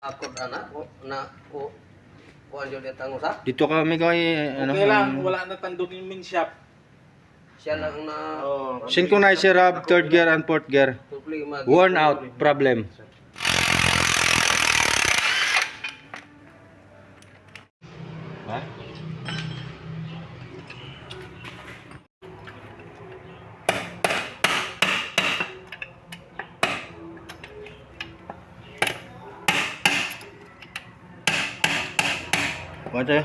Ako anak ko na ko kuan jud itang usa. Dito kami kay ano. Okay lang, wala na tandog yung main shop. Siya lang na Synchronizer hub, third gear and fourth gear. problema. Worn out problem. Ha? What eh?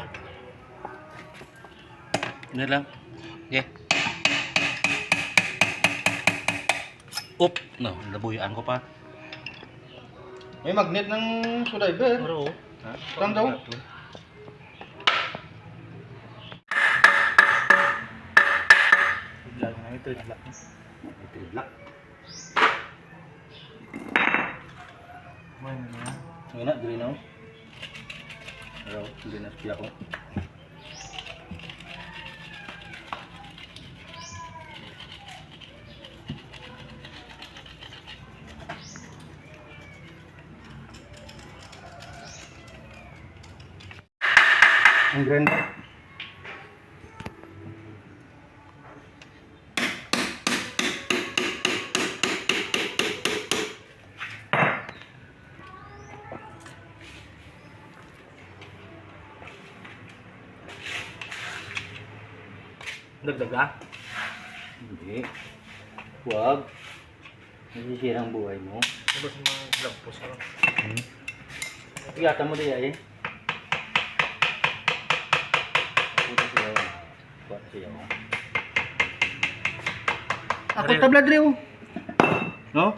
Ini lang. Okay. Up! No, nabuyaan ko pa. May magnet ng screwdriver. Pero, Ha? Lang daw. Lalo na ito, black. ito yung black. May na yan. Ngayon na, dili na. Pero, hindi na siya ko. Ang grinder. Dagdag ka? Hindi. Huwag. Nasisira ang buhay mo. Ano ba sa mga vlog post ko? Igata mo diya eh. Puta siya. Puta siya. Ako tabla drill. No?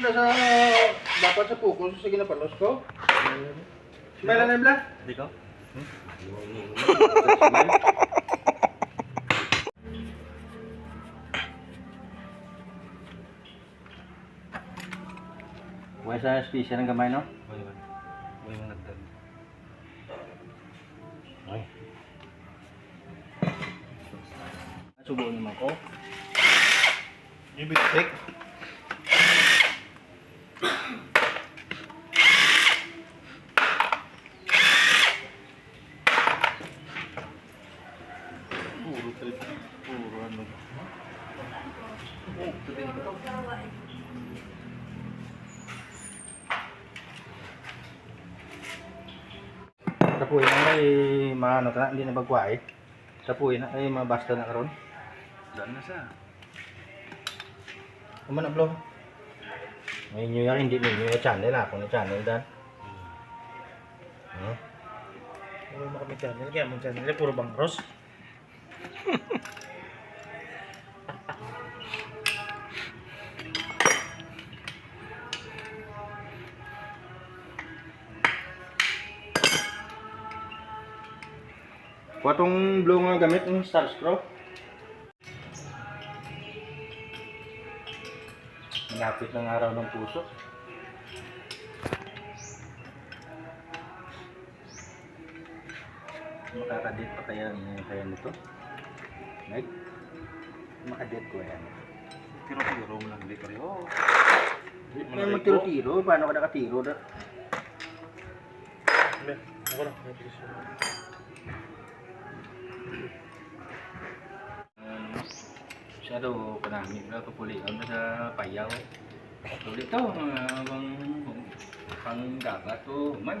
Sa dapat sa puko sa sige na palos ko. Meron na bla? Hindi ko? Wala sa special ng gamay no? May mga nagdag. Ay. Subo naman ko. Yung big stick. Puro trip. Puro ano. Tapuin na ay maano ta hindi na bagwai. Tapuin na ay mabasta na karon. Daan na siya. Ano na blo? May new year hindi new year channel ako na channel dan. Puro mo kami channel. Kaya mong channel puro bang cross. Watong blue nga gamit ng star screw. Malapit ng araw ng puso. Makakadate pa kaya nito? Meg? Makadate ko yan. Tiro-tiro mo lang hindi ka rin. Oh. May magtiro-tiro. Paano ka nakatiro? Hindi. Ako lang. May piso. Masyado panami na kapulian sa payaw. Tulit to, pang dagat to man.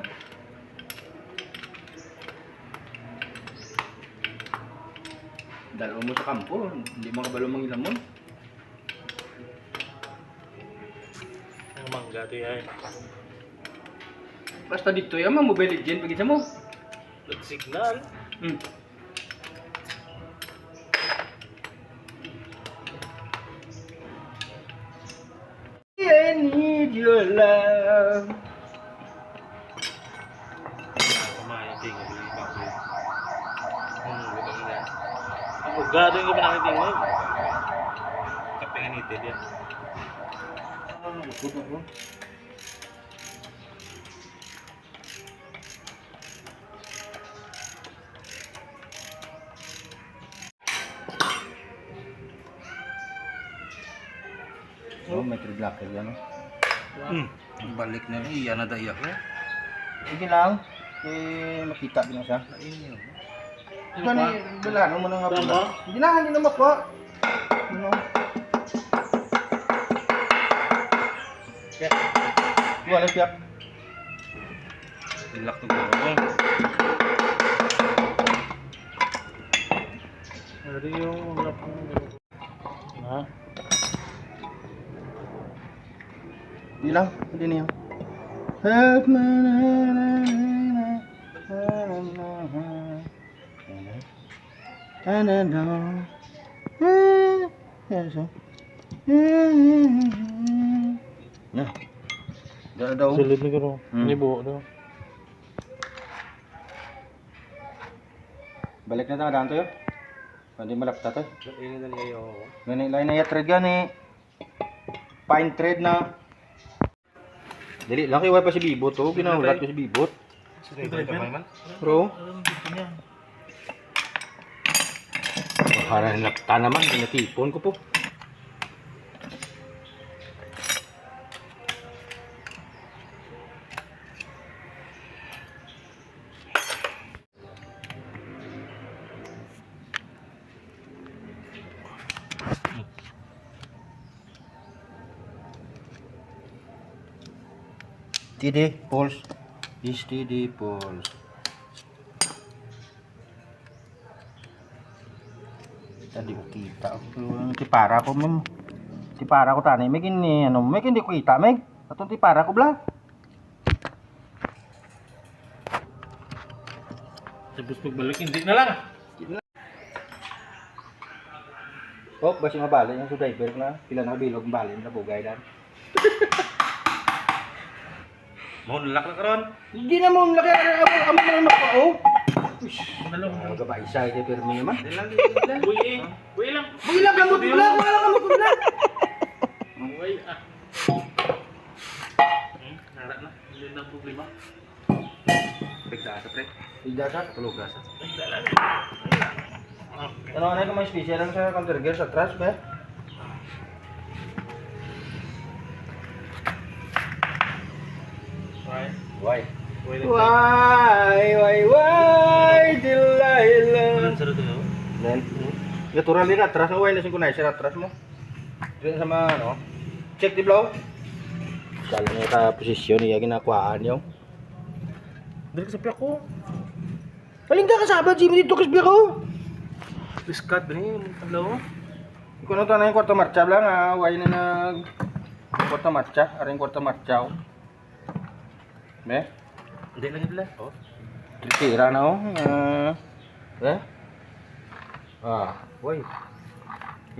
Dalo mo sa kampo, hindi mo kabalo mangilamon. Ang mangga ito yan. Basta dito yan, Mobile Legend pag isa mo. Signal. Hmm. I need your love. Kumain tingin. Bakit? Ganun na. Ang ugado yung iba nakitingin. Kape nga nitid yan. Good ako. may triglacker yan. Balik na rin. Iyan na daya ko. Sige lang. Makita din na siya. Ito ni, bilano mo na nga pala. Hindi na makuha. Ano? Wala siya. Ilak to gawang. Ano yung ulap ng ha? Hindi lang. Hindi na yun. Help me. Nah, dah daw. Sulit na garo. Hindi buo daw. Balik na tayo daan to yun. Hindi malapta to. Ini na niya yung... Ganit lain na thread gan eh. Pine thread na. Dili laki wa pa si Bibot to. Ginahulat ko si Bibot. Bro. Para nilapta naman, pinatipon ko po. Steady pulse. Steady pulse. Tadi ko kita. Tipara ko mem. Tipara ko tanay. May gini ano, may hindi ko kita, meg. Atong tipara ko bla. Tapos pagbalik hindi na lang. Oh, basi mabali yung driver na. Pila na bilog bali na bugay dan. Mau nilak na karon. Hindi na mo laki amo na mako. Dalong. Ano ka ba isa ite permi man? Buy lang. Buy lang gamot bla, wala gamot bla. Buy ah. Nara na. Hindi na problema. Bigda sa pre. Ida sa Tulog gasa. ano ka may special lang sa counter gear sa trash ba? Why? Why, Delilah. Ang sarap daw. Then, natural din atras mo, why na synchronizer atras mo. Diyan sama, ano, check di blow. Kala niya ka posisyon niya ginakuhaan niyo. Dali sa piyak ko. Paling ka kasaba, Jimmy, dito kasbi ko. Biskat ba niya? Hello? Kung ano tanay yung kwarta marcha lang, why na nag... Kwarta marcha, aring kwarta marcha. Be? Hindi lang ito lang. Oh. Tira na oh. Why?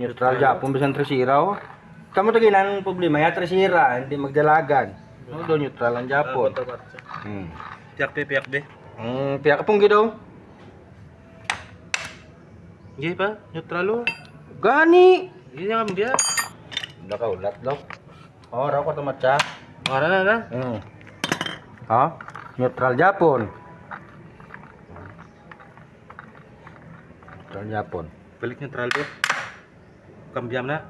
Neutral Japon bisan tresira oh. Kamu to ginan problema ya tresira, hindi magdalagan. Ano do neutral ang Japon? Piyak be. Pihak pong gidaw. Hindi pa? Neutral o. Gani. Hindi nga dia. Nakaulat daw. Oh, raw ko matcha. Mara na. Ha? Neutral Japon. Neutral Japon. Balik neutral be. Kambiam na.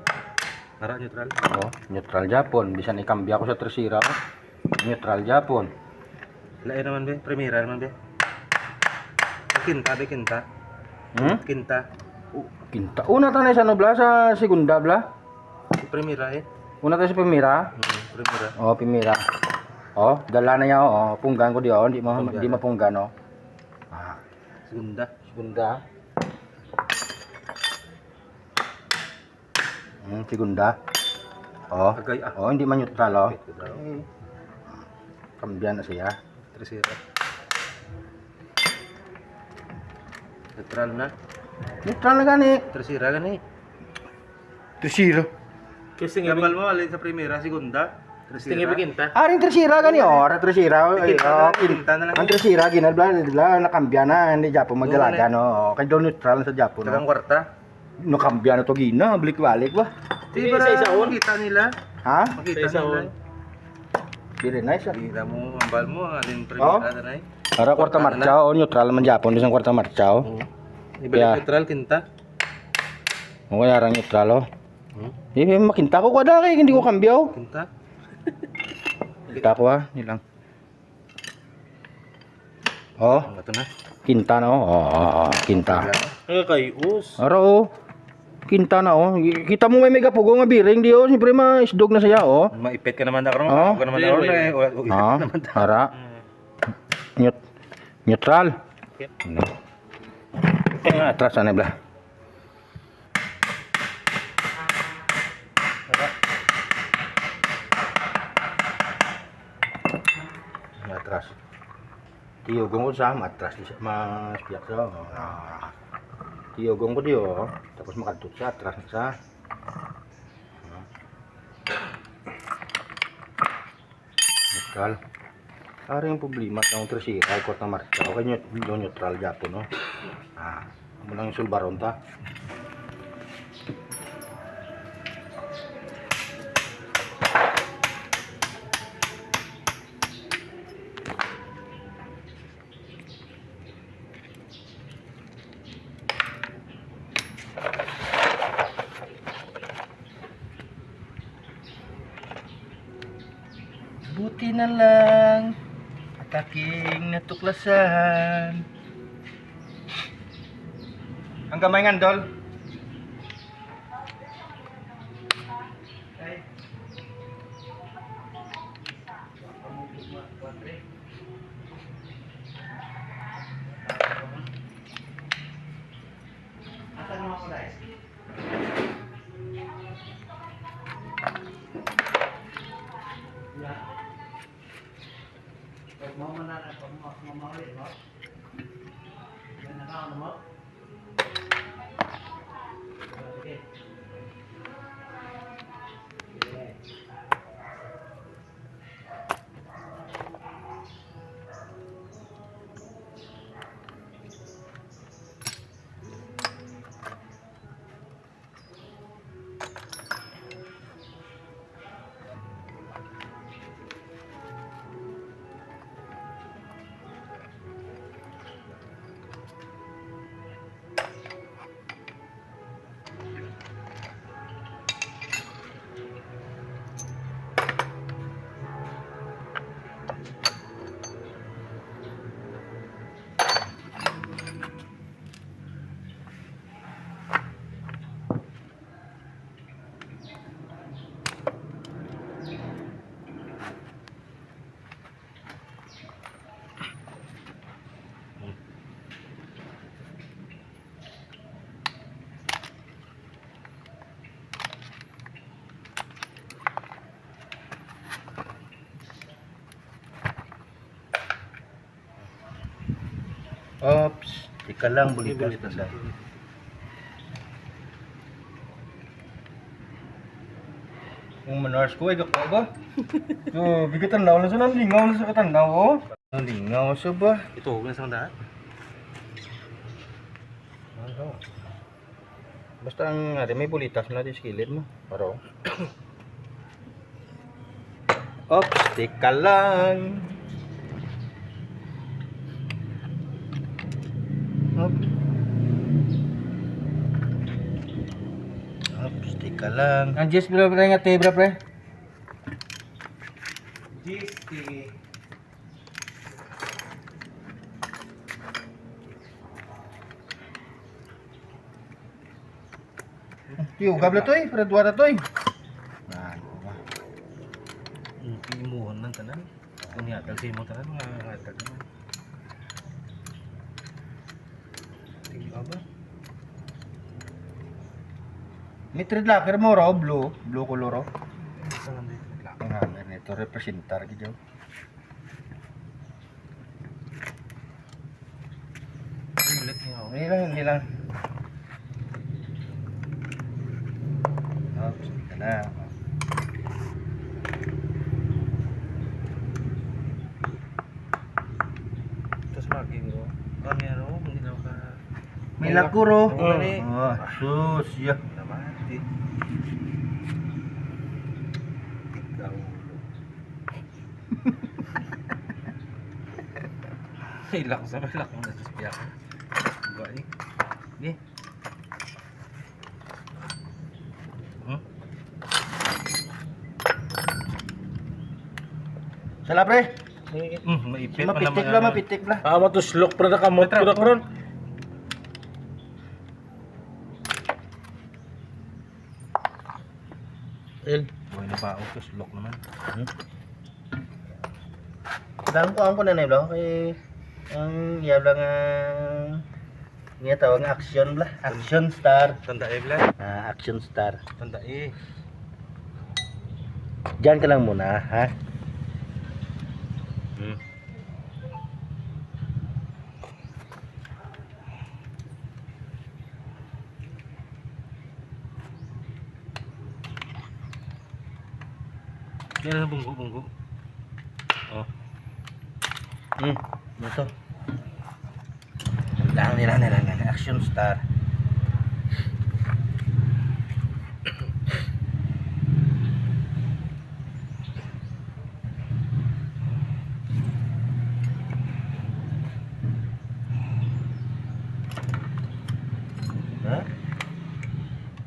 Mara neutral. Oh, neutral Japon. Bisa ikambya ko sa tresira oh. Neutral Japon. Lain naman be. Primera naman be. Kinta be kinta. Kinta. Kinta. Una tanay sa nobla sa segunda bla. Primera eh. Una tayo sa Primera. Primera. Oh, Primera. Oh, dala na yan oh. Punggan ko di oh, hindi mapunggan oh. Segunda. Segunda. Segunda. Oh. Agay ah. Oh, hindi man neutral oh. Kambiyan na siya. Tercera. Neutral na. Neutral na gani. Tercera gani. Tresira. Kasi Gambal mo alin sa primera, segunda. Tingin bikinta. Aring tresira gani oh, aring tresira. Kinta na lang. Ang tresira ginabla nakambyan na hindi Japon magdalaga no. Kay do neutral sa Japon Tagang no. kwarta. No kambyan na to gina, balik-balik ba? Di ba makita nila? Ha? Makita nila. Very nice ah. Kita mo, ambal mo, alin Oh. primera na Para kwarta marcha oh, neutral man Japon bisang kwarta marcha oh. Ibalik Yeah. neutral kinta. O kaya arang neutral oh. Makinta ko kada kay hindi ko kambyaw. Kinta. Kita ko nilang. Oh, Ito na. kinta na kinta. Kayus. Aro, kinta na Kita mo may mega pugo nga biring di siyempre maisdog na siya Maipit ka naman na karon. Oh. Ka naman na karon eh. Para. Neutral. No. Atras na bla. Atras. Tiyogong ko sa matras di mas biyak sa. Tiyogong ko diyo tapos makadtot sa atras sa. Neutral. Ari yung problema sa ang tresi ay kot na marka. Okay neutral Japon no. Amo lang yung sulbaron ta. Buti na lang at aking natuklasan. Ang gamay nga, Dol. Oops, tika lang bulitas pala. Yung manars ko ay gakwa ba? So, bigatan daw na sa lingaw na sa katandaw oh. Lingaw sa ba? Ito huwag na sa daan. Basta ang may bulitas na di skillet mo. Paro. Oops, tika lang. Oops, tika lang. Ang Jess, pre nga tebra, pre. Jiski. Tiyo, gabla to eh. Para duwara to eh. Imuhon man tanan. Kung yatag sa imong tanan, mga ngatag naman. Tingin ba? May thread locker mo raw, blue. Blue color raw. Saan nandito? Ang hammer nito, representar gidyo. Ulit niya ako. Hindi lang. Oops, tika lang. Tapos maging ko. Kami ano, hindi na ka... May lakuro. Gani. Sus, ya. Namati. Ikaw. Hilak sa hilak mo na sa spiyak. Gani. Ni. Hmm? Sala pre. Maipit Mapitik lah, mapitik lah. Mo to slok pra nakamot ko na karon. El. Buhay na pa to slok naman. Lang ko ang kunanay bro kay ang iyab lang niya tawag nga action bla. Action star. Tanda bla. Action star. Tanda Diyan ka lang muna, ha? Yan na bunggo. Oh. Ito. Lang nila action star. Ha?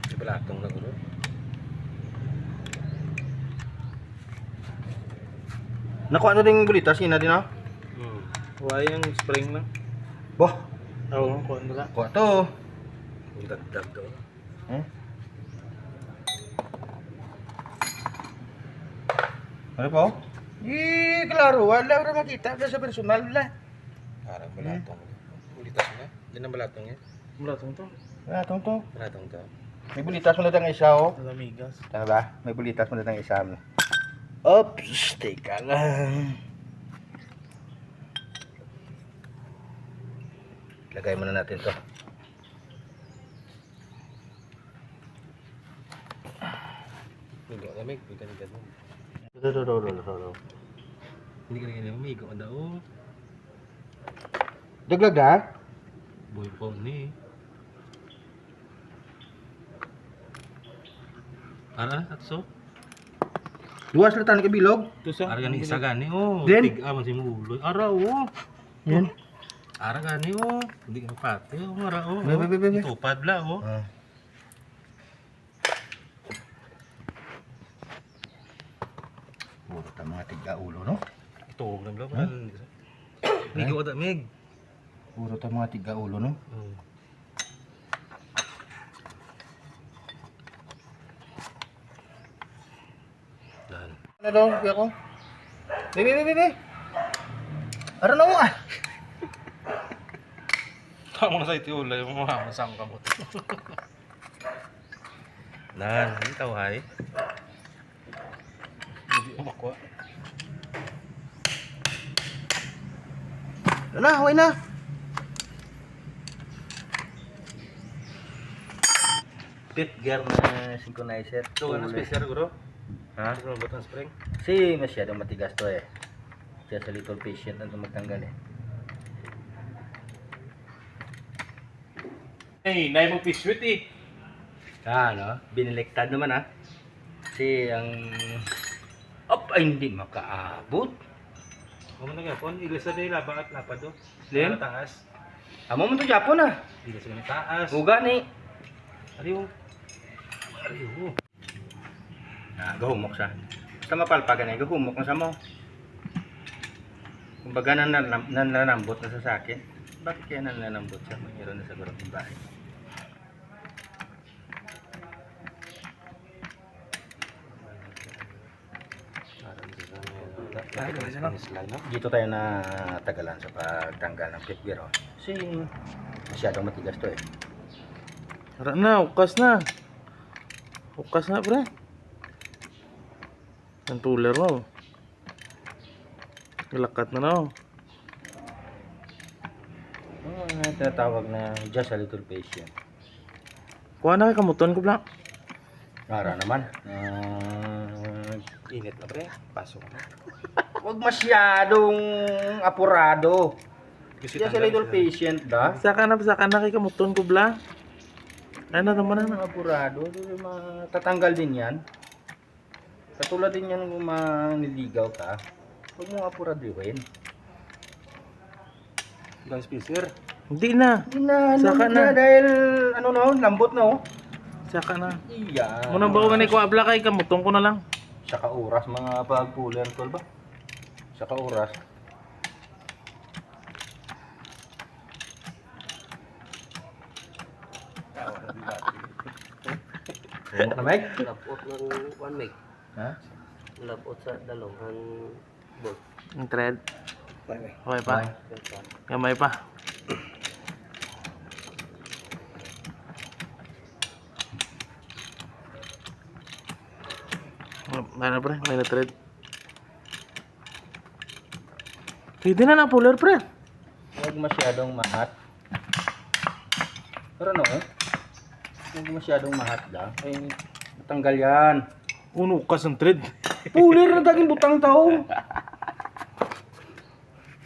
Di balatong na guro. Nakuha na rin bulitas, yun na din ha? Why yung spring lang? Boh! Oo, kuha nila. Kuha to. Kung dagdag doon. Ano po? Klaro, wala rin makita sa personal la. Parang balatong. Ulitas mo na. Yan ang balatong yan. Balatong to. Tong to. Balatong to. May bulitas mo na tang isa oh. Alamigas. Tama ba? May bulitas mo na tang isa. Oops, teka lang. Lagay muna natin to. Migo ka mig. Migo ka mo. Do. Hindi ka na migo ka daw. Daglag na? Buhay po ni. Ara, atso. Duwas na tayo kabilog. Ara gani isa gani oh. Then? Tiga man si muloy. Ara oh. Yan. Ara gani oh. Hindi ka pati oh. Ara oh. Be. Tupad la oh. Puro ta mga tiga ulo no? Tuog lang lang. Migo ka da mig. Puro ta mga tiga ulo no? Dan. Ano daw, kuya ko? Be. Ano na mo ah? Tama na sa iti ulay mo masang kamot. Dan, ikaw hay. Hindi mo makuha. Ano na, huwag na. Pit gear na synchronizer. So, ano special guro? Ha? Ano button spring? Kasi masyadong matigas to eh. Kaya sa little patient na ito magtanggal eh. Hey, naay mo piswit eh. No? Biniliktad naman ha. Kasi ang... ay hindi makaabot. Kung ano nga, kung ilasa na yung laba at lapad do. Lim? Taas. Amo mo to Japon ah. Ilasa na taas. Uga ni. Ariyo. Gahumok siya. Basta mapalpagan eh. Gahumok na sa mo. Kumbaga nananambot na sa akin. Bakit kaya nananambot siya? Mayroon na siguro ng bahay. Dito tayo na tagalan sa pagtanggal ng pit gear. Kasi masyadong matigas to eh. Tara na, ukas na. Ukas na, pre. Ang tuler mo. Ilakat na no. Tinatawag na just a little patient. Kuha na kay kamuton ko blank. Ara naman. Init na pre. Pasok na. Huwag masyadong apurado. Just a little patient ba? Saka na kay kamuton ko blank. Ano naman na. Apurado. Matatanggal din yan. Katulad din yan kung maniligaw ka. Huwag mo apuraduhin. Guys, pisir. Hindi na. Hindi na. Saka na. Dahil ano no, lambot no. Saka na. Iya. Muna ba ko ni ko abla kay kamuton ko na lang. Saka oras mga pag-puller tol ba? Saka oras. Remote na mic? Labot ng 1 meg. Ha? Labot sa dalawang bolt. Yung thread. Okay pa. Gamay pa. May na pre, may na thread. Pwede na lang puller pre. Huwag masyadong mahat. Pero ano eh? Huwag masyadong mahat lang. Ay, matanggal yan. Uno kas ng thread. Pulir na daging butang tao.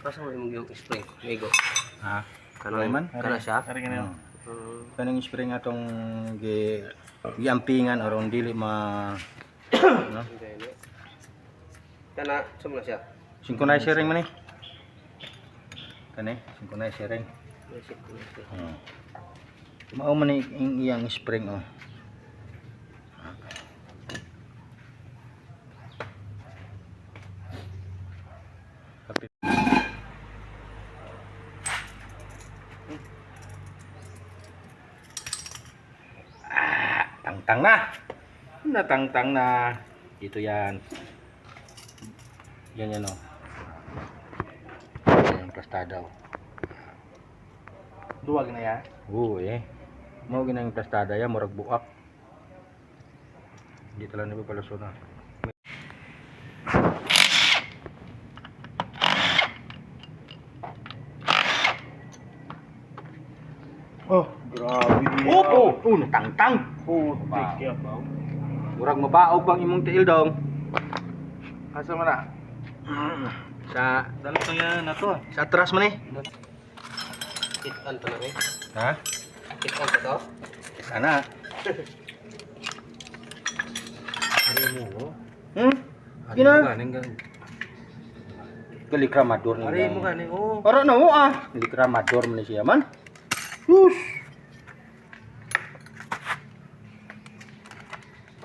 Kasi mo yung spring. Mego. Ha? Kana man? Kana siya. Ari ka na yun. Kanang spring atong giampingan or dili ma no? Kana sumna siya. Synchronizer ring man eh. Kani, synchronizer ring. Basic ko. Mao man ni iyang spring oh. Tangtang na. Natangtang na. Ito yan. Yan oh. Yan plastado. Duwag na yan. Oo eh. Mao ginang plastada ya murag buak. Di tala ni paluso na. Oh, grabe niya. Natangtang. Putik ya ba? Murag mabaog bang imong tiil dong. Asa mo na? Sa Dalo to yan na to. sa atras man eh. Kitan pa na eh. Ha? Kitan pa to. Sana. Ari mo. Gina. Ganing gan. Kalikramador ni. Ari mo ganing oh. Ora na mo ah. Kalikramador man ni siya man. Hus.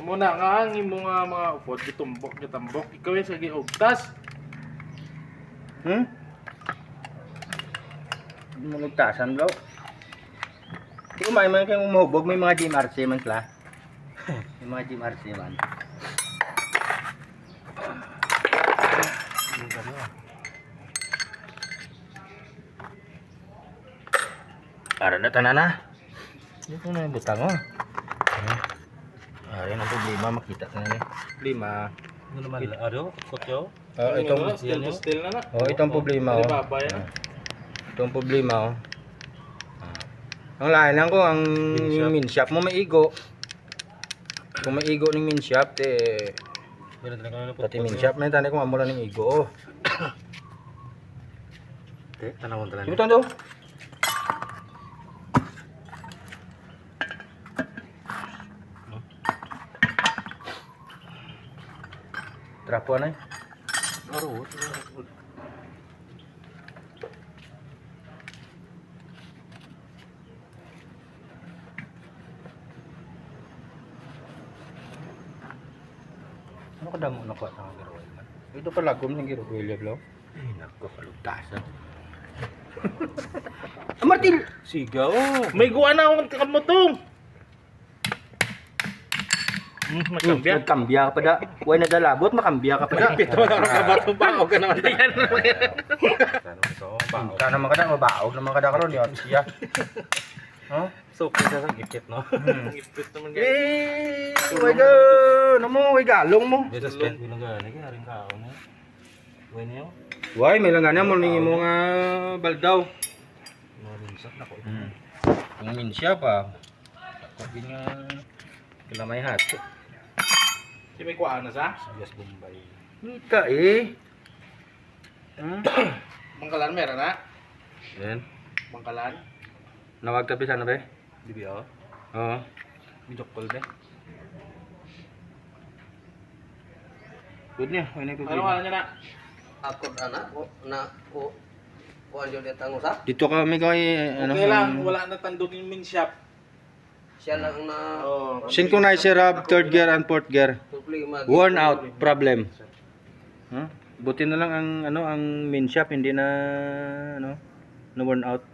Muna nga ang imo nga mga upod gitumbok gitambok ikaw yung sa giugtas. Hindi mo nagtasan daw. Hindi umay man kayo umahubog. May mga GMRC man sila. May mga GMRC man. Ara na tanan na. Dito na yung butang oh. Ari ang problema makita ka na ni. Problema. Ano naman aro kotyo? Itong still na na. itong problema oh. Baba yan. Itong problema oh. Ang lain lang ko ang min shop mo may igo. Kung may igo ning min shop te pati min shop may tani ko amula ning igo oh. Te tanawon tanan. Ibutan daw. Trapo na. Aro. Ano ka damo nakuha sa giroy man? Ito pala gum ng giroy level. Ay nako kalugtasan. Martil, Sigaw. May guwa na akong kamotong. Magkambya. Magkambya ka pa da. Huwag na dalabot, makambya ka pa da. Pito na rin kabato ba? O ka naman yan. Ka naman ka da, mabaog naman ka da karon yun. Siya. Huh? So, kaya sa gipit, no? Gipit naman ganyan. Eh, huwag ka. Ano mo, huwag galong mo. Dito sa spend, binagana ka, rin ka ako na. Huwag niyo. Huwag, may langanan mo ning mo nga baldaw. Marinsat na ko. Yung minsya pa. Sabi nga, kilamay hati. Si may kuhaan na sa? Yes, Bombay. Ika eh. Bangkalan meron na? Yan. Bangkalan? Nawag tabi sana ba? Dibi ako? Oo. Bidok call be? Good niya. Ano Ano ka niya na? Ako anak ko na ko kuan jud eta ngusa. Dito kami kay Okay lang, wala na tandog yung main shop. Siya lang na Oh. Synchronizer of third gear and fourth gear. problema. Worn out problem. Huh? Buti na lang ang ano ang main shop hindi na ano na worn out.